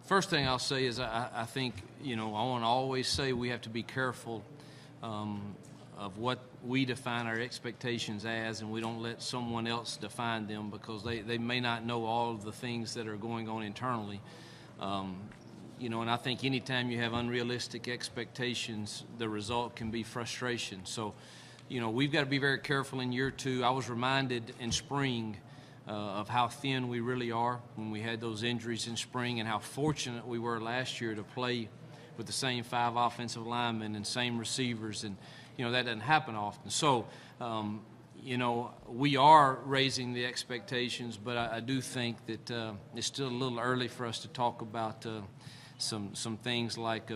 First thing I'll say is I think, I want to always say we have to be careful of what we define our expectations as, and we don't let someone else define them, because they may not know all of the things that are going on internally. And I think anytime you have unrealistic expectations, the result can be frustration. So, we've got to be very careful in year two. I was reminded in spring of how thin we really are when we had those injuries in spring, and how fortunate we were last year to play with the same 5 offensive linemen and same receivers, and that doesn't happen often. So we are raising the expectations, but I do think that it's still a little early for us to talk about some things like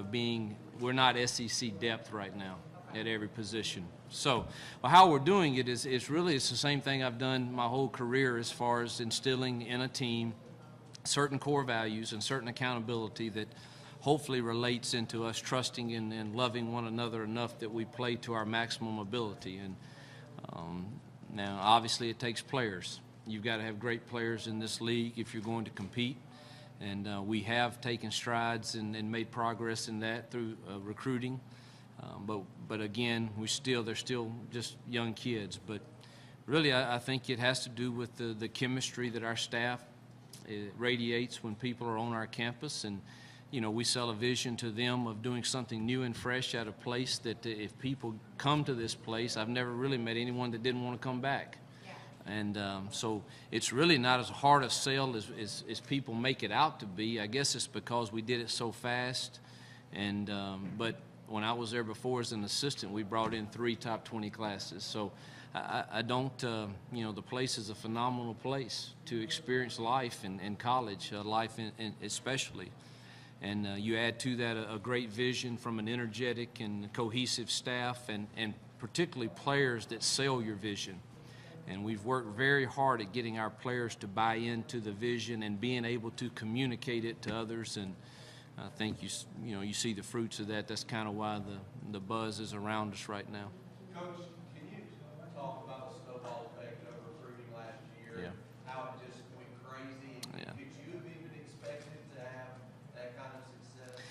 we're not SEC depth right now at every position. So how we're doing it is really it's the same thing I've done my whole career, as far as instilling in a team certain core values and certain accountability that hopefully relates into us trusting and loving one another enough that we play to our maximum ability. And now obviously it takes players. You've got to have great players in this league if you're going to compete. And we have taken strides and made progress in that through recruiting. But again, they're still just young kids. But really, I think it has to do with the chemistry that our staff radiates when people are on our campus. And, we sell a vision to them of doing something new and fresh at a place that if people come to this place, I've never really met anyone that didn't want to come back. And so it's really not as hard a sell as people make it out to be. I guess it's because we did it so fast. And but when I was there before as an assistant, we brought in 3 top 20 classes. So I don't, the place is a phenomenal place to experience life in college, life especially. And you add to that a great vision from an energetic and cohesive staff, and particularly players that sell your vision. And we've worked very hard at getting our players to buy into the vision and being able to communicate it to others. And I think you see the fruits of that. That's kind of why the buzz is around us right now. Coach, can you talk about the snowball effect of recruiting last year? Yeah. How it just went crazy? Yeah. Could you have even expected to have that kind of success?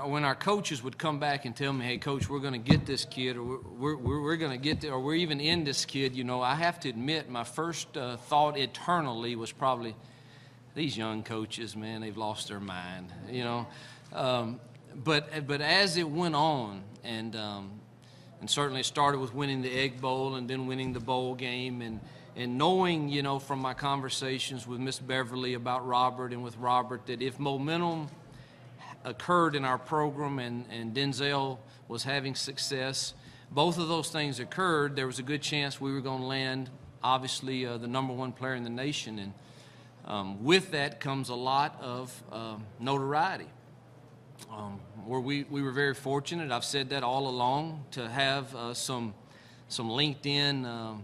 When our coaches would come back and tell me, "Hey, Coach, we're going to get this kid, or we're going to get or we're even in this kid," I have to admit my first thought internally was probably, these young coaches, man, they've lost their mind, But as it went on, and certainly it started with winning the Egg Bowl and then winning the bowl game, and knowing, from my conversations with Miss Beverly about Robert and with Robert, that if momentum occurred in our program and Denzel was having success, both of those things occurred, there was a good chance we were going to land, obviously, the #1 player in the nation. And with that comes a lot of notoriety. Where we were very fortunate, I've said that all along, to have some LinkedIn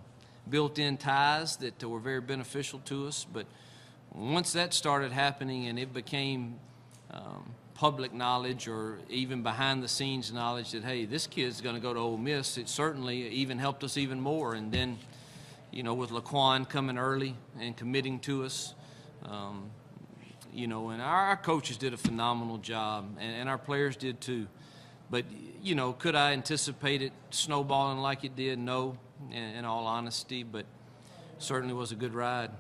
built-in ties that were very beneficial to us. But once that started happening and it became public knowledge, or even behind-the-scenes knowledge that, hey, this kid's going to go to Ole Miss, it certainly even helped us even more. And then, with Laquan coming early and committing to us, and our coaches did a phenomenal job, and our players did too. But, could I anticipate it snowballing like it did? No, in all honesty, but certainly was a good ride.